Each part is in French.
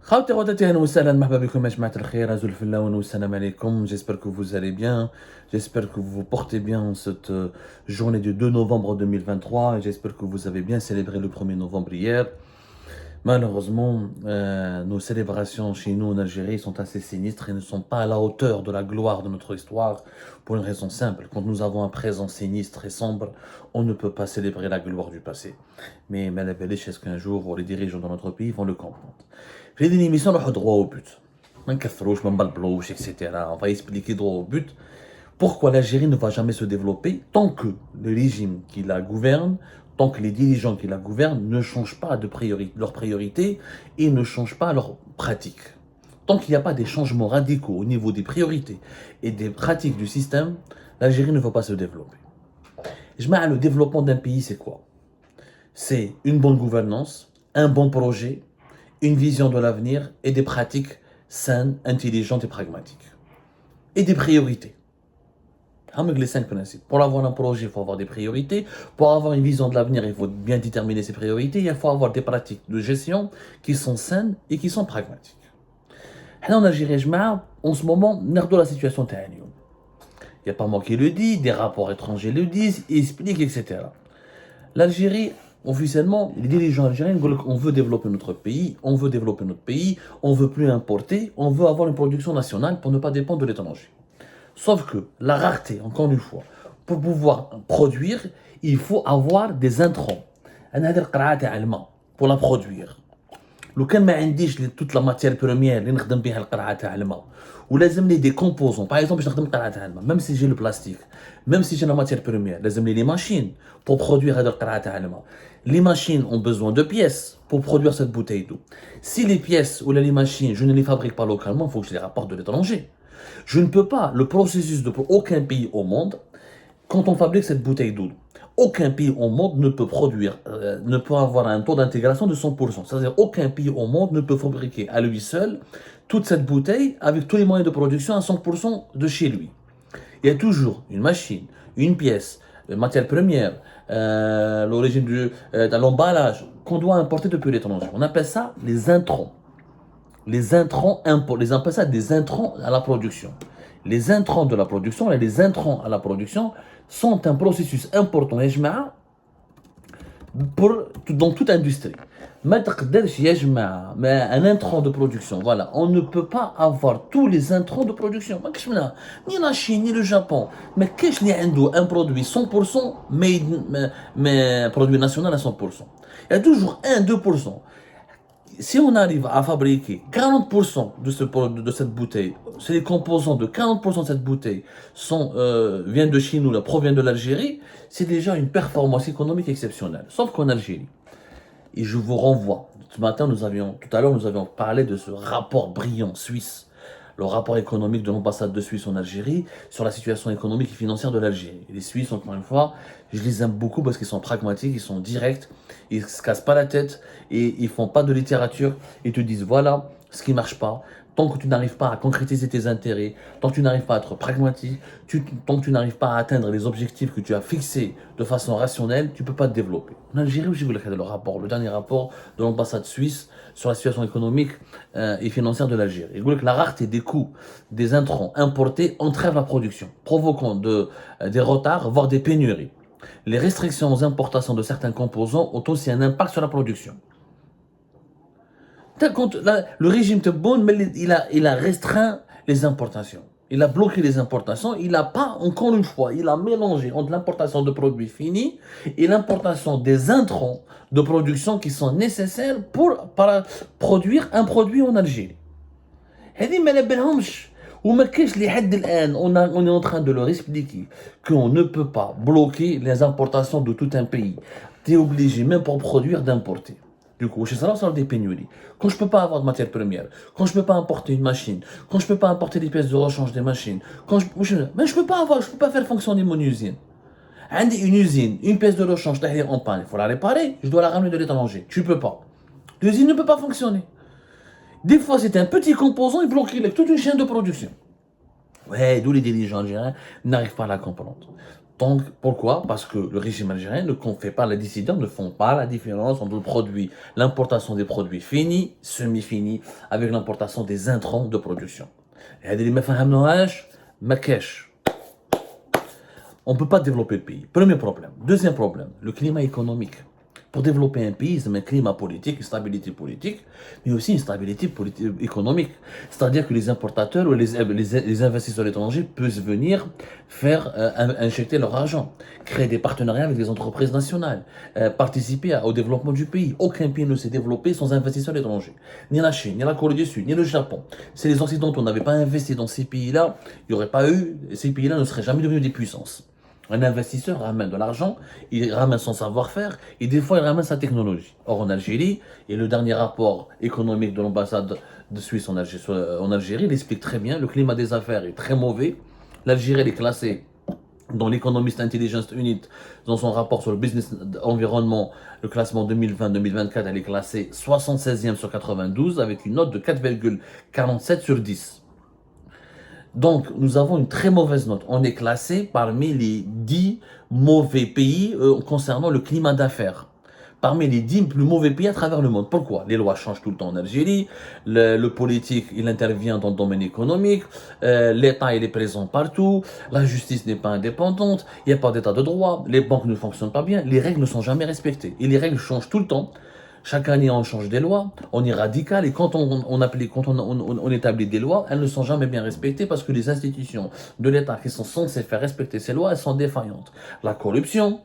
خاوتي خواتاتي اهلا وسهلا مرحبا بكم يا جماعة الخير أزول في اللون والسلام عليكم. J'espère que vous allez bien, j'espère que vous vous portez bien en cette journée du 2 novembre 2023 et j'espère que vous avez bien célébré le 1er novembre hier. Malheureusement, nos célébrations chez nous en Algérie sont assez sinistres et ne sont pas à la hauteur de la gloire de notre histoire pour une raison simple. Quand nous avons un présent sinistre et sombre, on ne peut pas célébrer la gloire du passé. Mais la belle est qu'un jour, les dirigeants de notre pays vont le comprendre. J'ai une émission droit au but. Etc. On va expliquer droit au but pourquoi l'Algérie ne va jamais se développer tant que le régime qui la gouverne, tant que les dirigeants qui la gouvernent ne changent pas de leurs priorités et ne changent pas leurs pratiques. Tant qu'il n'y a pas des changements radicaux au niveau des priorités et des pratiques du système, l'Algérie ne va pas se développer. Le développement d'un pays, c'est quoi? C'est une bonne gouvernance, un bon projet, une vision de l'avenir et des pratiques saines, intelligentes et pragmatiques. Et des priorités. Les 5 principes. Pour avoir un projet, il faut avoir des priorités. Pour avoir une vision de l'avenir, il faut bien déterminer ses priorités. Il faut avoir des pratiques de gestion qui sont saines et qui sont pragmatiques. En Algérie, en ce moment, on a la situation. Il n'y a pas moi qui le dis, des rapports étrangers le disent, expliquent, etc. L'Algérie, officiellement, les dirigeants algériens disent qu'on veut développer notre pays, on veut plus importer, on veut avoir une production nationale pour ne pas dépendre de l'étranger. Sauf que la rareté, encore une fois, pour pouvoir produire, il faut avoir des intrants. Pour la produire. لو كان ما عنديش toute la matière première اللي نخدم بها القرعه تاع الماء ولازم لي des composants par exemple باش نخدم القرعه تاع الماء même si j'ai le plastique même si j'ai la matière première لازم لي les machines pour produire هذه القرعه تاع الماء. Les machines ont besoin de pièces pour produire cette bouteille d'eau. Si les pièces ou les machines je ne les fabrique pas localement, il faut que je les rapporte de l'étranger. Je ne peux pas, le processus de aucun pays au monde, quand on fabrique cette bouteille d'eau, aucun pays au monde ne peut produire, ne peut avoir un taux d'intégration de 100%. C'est-à-dire aucun pays au monde ne peut fabriquer à lui seul toute cette bouteille avec tous les moyens de production à 100% de chez lui. Il y a toujours une machine, une pièce, une matière première, l'origine de l'emballage qu'on doit importer depuis l'étranger. On appelle ça les intrants. Les intrants, les appelle ça des intrants à la production. Les intrants de la production et les intrants à la production sont un processus important dans toute industrie. Un intrant de production, voilà, on ne peut pas avoir tous les intrants de production. Ni la Chine, ni le Japon. Mais qu'est-ce qu'il y a un produit 100% mais produit national à 100%. Il y a toujours 1-2%. Si on arrive à fabriquer 40% de cette bouteille, si les composants de 40% de cette bouteille viennent de chez nous, proviennent de l'Algérie, c'est déjà une performance économique exceptionnelle. Sauf qu'en Algérie, et je vous renvoie, tout à l'heure nous avions parlé de ce rapport brillant suisse, le rapport économique de l'ambassade de Suisse en Algérie sur la situation économique et financière de l'Algérie. Et les Suisses, encore une fois, je les aime beaucoup parce qu'ils sont pragmatiques, ils sont directs, ils ne se cassent pas la tête et ils ne font pas de littérature. Ils te disent voilà ce qui ne marche pas. Tant que tu n'arrives pas à concrétiser tes intérêts, tant que tu n'arrives pas à être pragmatique, tant que tu n'arrives pas à atteindre les objectifs que tu as fixés de façon rationnelle, tu ne peux pas te développer. En Algérie, j'ai vu le dernier rapport de l'ambassade suisse sur la situation économique et financière de l'Algérie. Il dit que la rareté des coûts des intrants importés entrave la production, provoquant des retards, voire des pénuries. Les restrictions aux importations de certains composants ont aussi un impact sur la production. Le régime Tebboune, il a restreint les importations. Il a bloqué les importations. Il n'a pas, encore une fois, il a mélangé entre l'importation de produits finis et l'importation des intrants de production qui sont nécessaires pour produire un produit en Algérie. On est en train de leur expliquer qu'on ne peut pas bloquer les importations de tout un pays. Tu es obligé, même pour produire, d'importer. Du coup, chez ça, ça des pénuries. Quand je ne peux pas avoir de matière première, quand je ne peux pas importer une machine, quand je ne peux pas importer des pièces de rechange des machines, mais je ne peux pas faire fonctionner mon usine. Une usine, une pièce de rechange, en panne, il faut la réparer, je dois la ramener de l'étranger. Tu ne peux pas. L'usine ne peut pas fonctionner. Des fois, c'est un petit composant, il bloque toute une chaîne de production. Ouais, d'où les dirigeants algériens n'arrivent pas à la comprendre. Donc, pourquoi? Parce que le régime algérien ne fait pas, les décideurs ne font pas la différence entre le produit, l'importation des produits finis, semi-finis, avec l'importation des intrants de production. Et هذه اللي ما فهمناهاش ما كاش. On ne peut pas développer le pays. Premier problème. Deuxième problème, le climat économique. Pour développer un pays, c'est un climat politique, une stabilité politique, mais aussi une stabilité économique. C'est-à-dire que les importateurs ou les investisseurs étrangers peuvent venir faire injecter leur argent, créer des partenariats avec les entreprises nationales, participer au développement du pays. Aucun pays ne s'est développé sans investisseurs étrangers. Ni la Chine, ni la Corée du Sud, ni le Japon. Si les Occidentaux n'avaient pas investi dans ces pays-là, il n'y aurait pas eu, ces pays-là ne seraient jamais devenus des puissances. Un investisseur ramène de l'argent, il ramène son savoir-faire et des fois il ramène sa technologie. Or en Algérie, et le dernier rapport économique de l'ambassade de Suisse en Algérie, il explique très bien, le climat des affaires est très mauvais. L'Algérie est classée dans l'Economist Intelligence Unit, dans son rapport sur le business environnement, le classement 2020-2024, elle est classée 76e sur 92 avec une note de 4,47 sur 10. Donc, nous avons une très mauvaise note. On est classé parmi les 10 mauvais pays concernant le climat d'affaires. Parmi les 10 plus mauvais pays à travers le monde. Pourquoi? Les lois changent tout le temps en Algérie, le politique, il intervient dans le domaine économique, l'État, il est présent partout, la justice n'est pas indépendante, il n'y a pas d'état de droit, les banques ne fonctionnent pas bien, les règles ne sont jamais respectées. Et les règles changent tout le temps. Chaque année, on change des lois, on est radical et quand on établit des lois, elles ne sont jamais bien respectées parce que les institutions de l'État qui sont censées faire respecter ces lois, elles sont défaillantes. La corruption,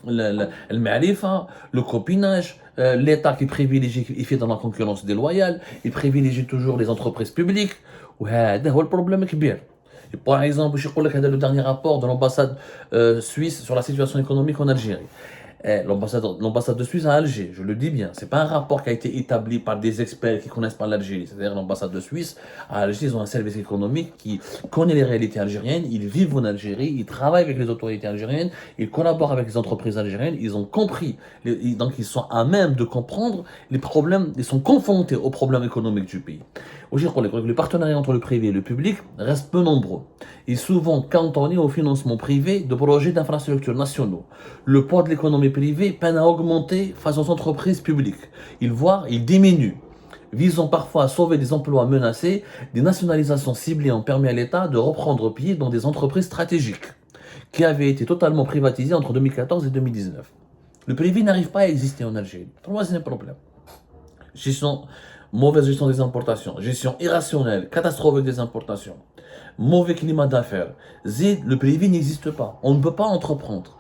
le ma'rifa, le copinage, l'État qui privilégie, il fait dans la concurrence déloyale, il privilégie toujours les entreprises publiques. وهذا هو البروبلème كبير. Et par exemple, je crois que le dernier rapport de l'ambassade suisse sur la situation économique en Algérie. L'ambassade de Suisse à Alger, je le dis bien, c'est pas un rapport qui a été établi par des experts qui connaissent pas l'Algérie. C'est-à-dire l'ambassade de Suisse à Alger, ils ont un service économique qui connaît les réalités algériennes, ils vivent en Algérie, ils travaillent avec les autorités algériennes, ils collaborent avec les entreprises algériennes, ils ont compris, donc ils sont à même de comprendre les problèmes, ils sont confrontés aux problèmes économiques du pays. Le partenariat entre le privé et le public reste peu nombreux et souvent cantonné au financement privé de projets d'infrastructures nationaux. Le poids de l'économie privée peine à augmenter face aux entreprises publiques. Il diminue, visant parfois à sauver des emplois menacés. Des nationalisations ciblées ont permis à l'État de reprendre pied dans des entreprises stratégiques qui avaient été totalement privatisées entre 2014 et 2019. Le privé n'arrive pas à exister en Algérie. Troisième problème. Mauvaise gestion des importations, gestion irrationnelle, catastrophique des importations, mauvais climat d'affaires. Le privé n'existe pas. On ne peut pas entreprendre.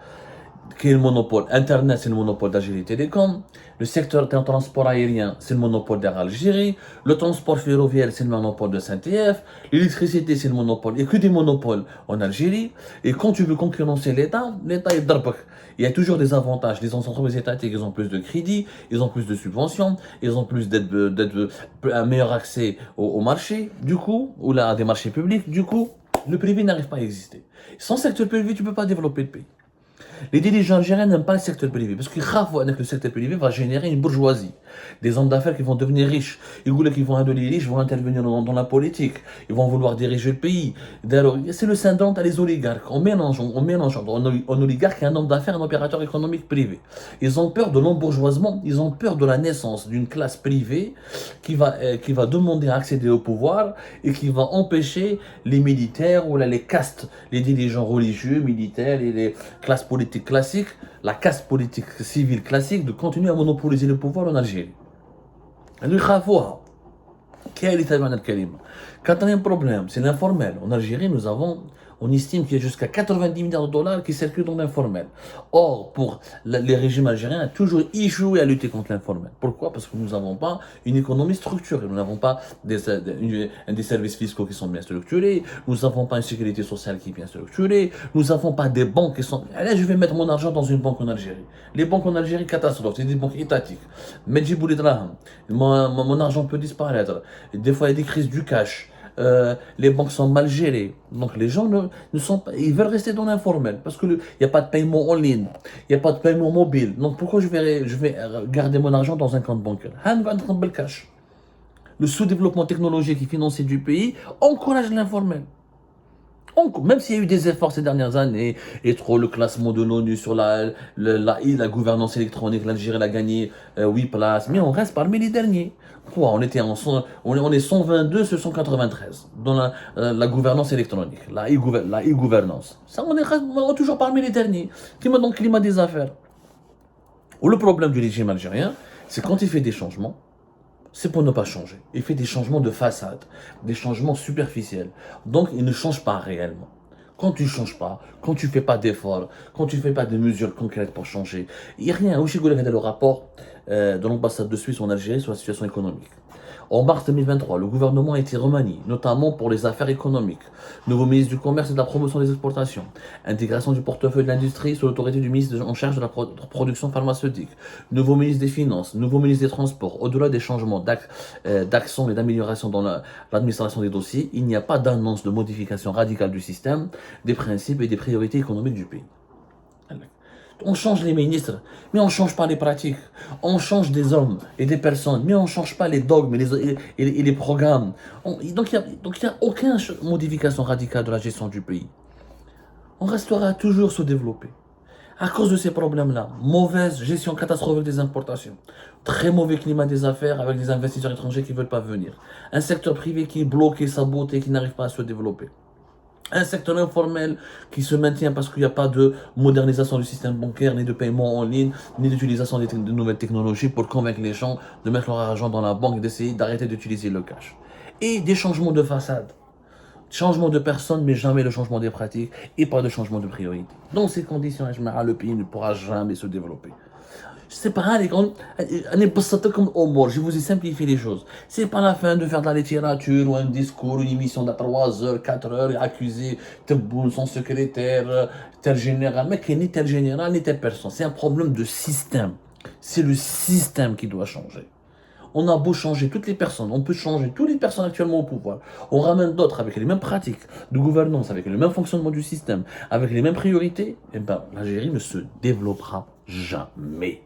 Qui est le monopole? Internet, c'est le monopole d'Algérie Télécom. Le secteur du transport aérien, c'est le monopole d'Air Algérie. Le transport ferroviaire, c'est le monopole de SNTF. L'électricité, c'est le monopole. Il n'y a que des monopoles en Algérie. Et quand tu veux concurrencer l'État, l'État est d'arbak. Il y a toujours des avantages. Les entreprises étatiques, ils ont plus de crédits, ils ont plus de subventions, ils ont plus un meilleur accès au marché, du coup, ou là, à des marchés publics. Du coup, le privé n'arrive pas à exister. Sans secteur privé, tu ne peux pas développer le pays. Les dirigeants algériens n'aiment pas le secteur privé parce qu'ils savent que le secteur privé va générer une bourgeoisie. Des hommes d'affaires qui vont devenir riches. Ils voulaient qu'ils vont être riches, vont intervenir dans la politique. Ils vont vouloir diriger le pays. C'est le syndrome des oligarques. On mélange un oligarque et un homme d'affaires, un opérateur économique privé. Ils ont peur de l'embourgeoisement, ils ont peur de la naissance d'une classe privée qui va demander à accéder au pouvoir et qui va empêcher les militaires ou les castes, les dirigeants religieux, militaires et les classes politiques classiques, la caste politique civile classique de continuer à monopoliser le pouvoir en Algérie. Quatrième problème, c'est l'informel. En Algérie, on estime qu'il y a jusqu'à 90 milliards de dollars qui circulent dans l'informel. Or, pour les régimes algériens, ont toujours échoué à lutter contre l'informel. Pourquoi? Parce que nous n'avons pas une économie structurée, nous n'avons pas des services fiscaux qui sont bien structurés, nous n'avons pas une sécurité sociale qui est bien structurée, nous n'avons pas des banques qui sont... Là, je vais mettre mon argent dans une banque en Algérie. Les banques en Algérie, catastrophe, c'est des banques étatiques. Mais mon argent peut disparaître. Des fois, il y a des crises du cash. Les banques sont mal gérées. Donc les gens ils veulent rester dans l'informel parce qu'il n'y a pas de paiement en ligne, il n'y a pas de paiement mobile. Donc pourquoi je vais garder mon argent dans un compte bancaire? Le sous-développement technologique et financier du pays encourage l'informel. Même s'il y a eu des efforts ces dernières années, et trop le classement de l'ONU sur la gouvernance électronique, l'Algérie a gagné 8 places, mais on reste parmi les derniers. Quoi, on est 122 sur 193 dans la gouvernance électronique, la e-gouvernance. Ça, on est toujours parmi les derniers. Qui m'a donc climat des affaires. Ou le problème du régime algérien, c'est quand il fait des changements, c'est pour ne pas changer. Il fait des changements de façade, des changements superficiels. Donc, il ne change pas réellement. Quand tu ne changes pas, quand tu ne fais pas d'efforts, quand tu ne fais pas de mesures concrètes pour changer, il n'y a rien. Où je le rapport de l'ambassade de Suisse en Algérie sur la situation économique. En mars 2023, le gouvernement a été remanié, notamment pour les affaires économiques. Nouveau ministre du Commerce et de la Promotion des Exportations. Intégration du portefeuille de l'industrie sous l'autorité du ministre en charge de la production pharmaceutique. Nouveau ministre des Finances, nouveau ministre des Transports. Au-delà des changements d'accent et d'amélioration dans l'administration des dossiers, il n'y a pas d'annonce de modification radicale du système, des principes et des priorités économiques du pays. On change les ministres, mais on ne change pas les pratiques. On change des hommes et des personnes, mais on ne change pas les dogmes et les programmes. Donc il n'y a aucune modification radicale de la gestion du pays. On restera toujours sous-développé. À cause de ces problèmes-là, mauvaise gestion catastrophique des importations, très mauvais climat des affaires avec des investisseurs étrangers qui ne veulent pas venir, un secteur privé qui est bloqué, saboté, qui n'arrive pas à se développer. Un secteur informel qui se maintient parce qu'il n'y a pas de modernisation du système bancaire, ni de paiement en ligne, ni d'utilisation de nouvelles technologies pour convaincre les gens de mettre leur argent dans la banque et d'essayer d'arrêter d'utiliser le cash. Et des changements de façade. Changement de personne, mais jamais le changement des pratiques et pas de changement de priorité. Dans ces conditions, le pays ne pourra jamais se développer. C'est pareil, je vous ai simplifié les choses. C'est pas la fin de faire de la littérature ou un discours, une émission de 3 heures, 4 heures et accuser son secrétaire, tel général. Mais qui ni tel général, ni telle personne. C'est un problème de système. C'est le système qui doit changer. On a beau changer toutes les personnes, on peut changer toutes les personnes actuellement au pouvoir. On ramène d'autres avec les mêmes pratiques de gouvernance, avec le même fonctionnement du système, avec les mêmes priorités. Et ben, l'Algérie ne se développera jamais.